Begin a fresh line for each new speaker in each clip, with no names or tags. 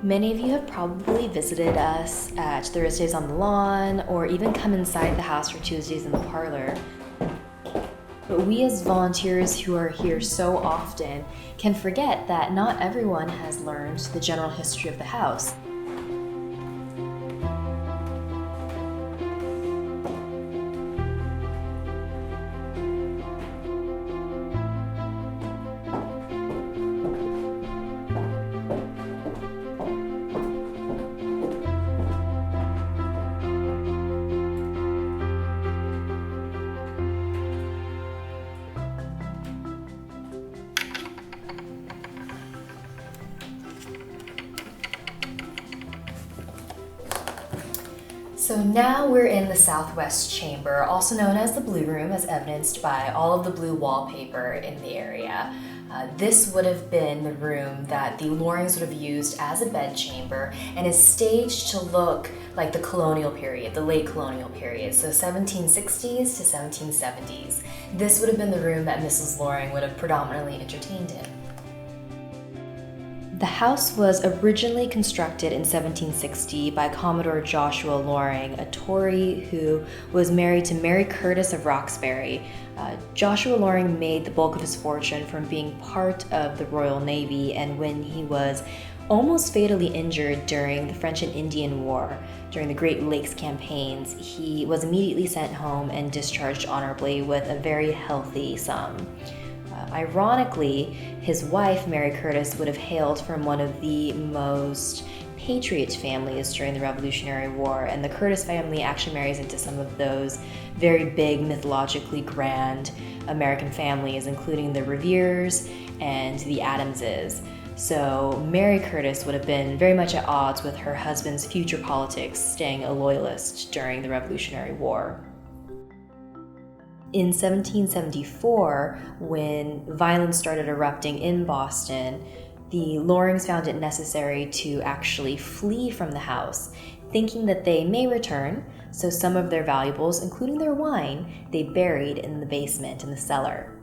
Many of you have probably visited us at Thursdays on the Lawn or even come inside the house for Tuesdays in the parlor. But we as volunteers who are here so often can forget that not everyone has learned the general history of the house. So now we're in the southwest chamber, also known as the blue room, as evidenced by all of the blue wallpaper in the area. This would have been the room that the Lorings would have used as a bedchamber and is staged to look like the colonial period, the late colonial period, so 1760s to 1770s. This would have been the room that Mrs. Loring would have predominantly entertained in. The house was originally constructed in 1760 by Commodore Joshua Loring, a Tory who was married to Mary Curtis of Roxbury. Joshua Loring made the bulk of his fortune from being part of the Royal Navy, and when he was almost fatally injured during the French and Indian War, during the Great Lakes campaigns, he was immediately sent home and discharged honorably with a very healthy sum. Ironically, his wife, Mary Curtis, would have hailed from one of the most patriot families during the Revolutionary War, and the Curtis family actually marries into some of those very big, mythologically grand American families, including the Reveres and the Adamses. So Mary Curtis would have been very much at odds with her husband's future politics, staying a loyalist during the Revolutionary War. In 1774, when violence started erupting in Boston, the Lorings found it necessary to actually flee from the house, thinking that they may return, so some of their valuables, including their wine, they buried in the basement, in the cellar.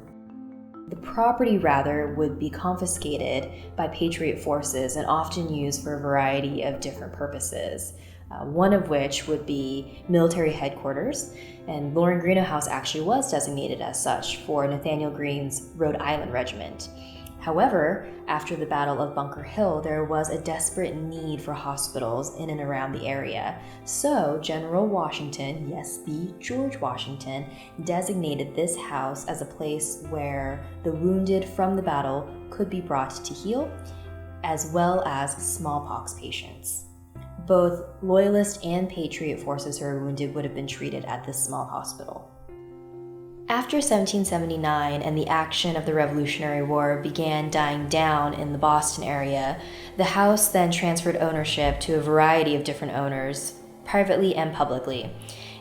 The property, rather, would be confiscated by Patriot forces and often used for a variety of different purposes. One of which would be military headquarters, and Loring Greenough House actually was designated as such for Nathaniel Greene's Rhode Island Regiment. However, after the Battle of Bunker Hill, there was a desperate need for hospitals in and around the area. So General Washington, yes, the George Washington, designated this house as a place where the wounded from the battle could be brought to heal, as well as smallpox patients. Both Loyalist and Patriot forces who were wounded would have been treated at this small hospital. After 1779 and the action of the Revolutionary War began dying down in the Boston area, the house then transferred ownership to a variety of different owners, privately and publicly.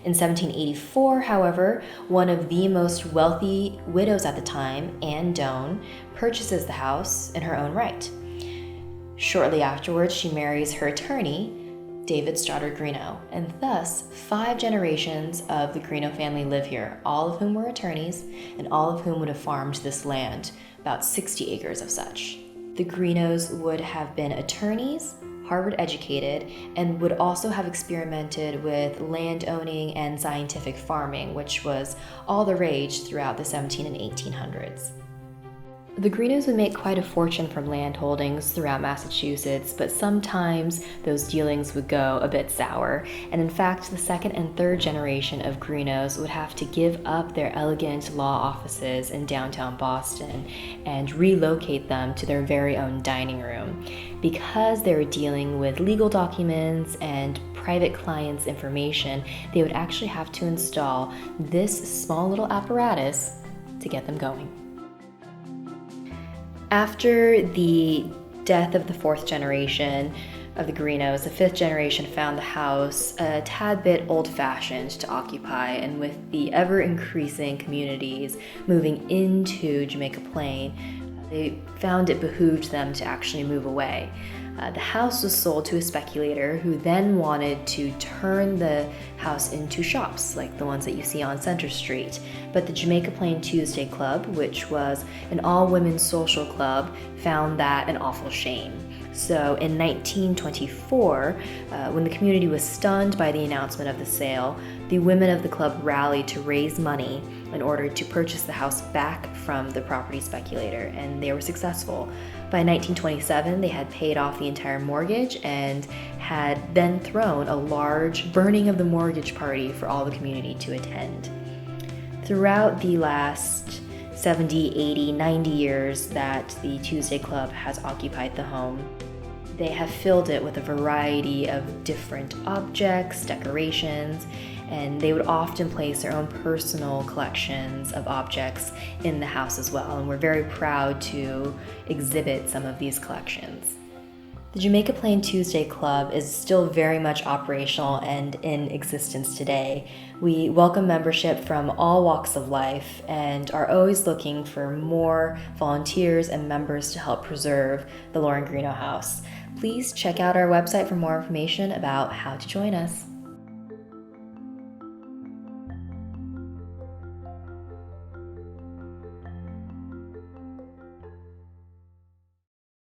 In 1784, however, one of the most wealthy widows at the time, Anne Doane, purchases the house in her own right. Shortly afterwards, she marries her attorney, David Stoddard Greenough, and thus 5 generations of the Greenough family live here, all of whom were attorneys and all of whom would have farmed this land, about 60 acres of such. The Greenoughs would have been attorneys, Harvard educated, and would also have experimented with land owning and scientific farming, which was all the rage throughout the 1700s and 1800s. The Greenoughs would make quite a fortune from land holdings throughout Massachusetts, but sometimes those dealings would go a bit sour, and in fact the second and third generation of Greenoughs would have to give up their elegant law offices in downtown Boston and relocate them to their very own dining room. Because they were dealing with legal documents and private clients' information, they would actually have to install this small little apparatus to get them going. After the death of the 4th generation of the Greenoughs, the 5th generation found the house a tad bit old-fashioned to occupy, and with the ever-increasing communities moving into Jamaica Plain, they found it behooved them to actually move away. The house was sold to a speculator who then wanted to turn the house into shops like the ones that you see on Center Street. but the Jamaica Plain Tuesday Club, which was an all-women's social club, found that an awful shame. So in 1924, when the community was stunned by the announcement of the sale, the women of the club rallied to raise money in order to purchase the house back from the property speculator, and they were successful. By 1927, they had paid off the entire mortgage and had then thrown a large burning of the mortgage party for all the community to attend. Throughout the last 70, 80, 90 years that the Tuesday Club has occupied the home, they have filled it with a variety of different objects, decorations, and they would often place their own personal collections of objects in the house as well, and we're very proud to exhibit some of these collections. The Jamaica Plain Tuesday Club is still very much operational and in existence today. We welcome membership from all walks of life and are always looking for more volunteers and members to help preserve the Loring Greenough House. Please check out our website for more information about how to join us.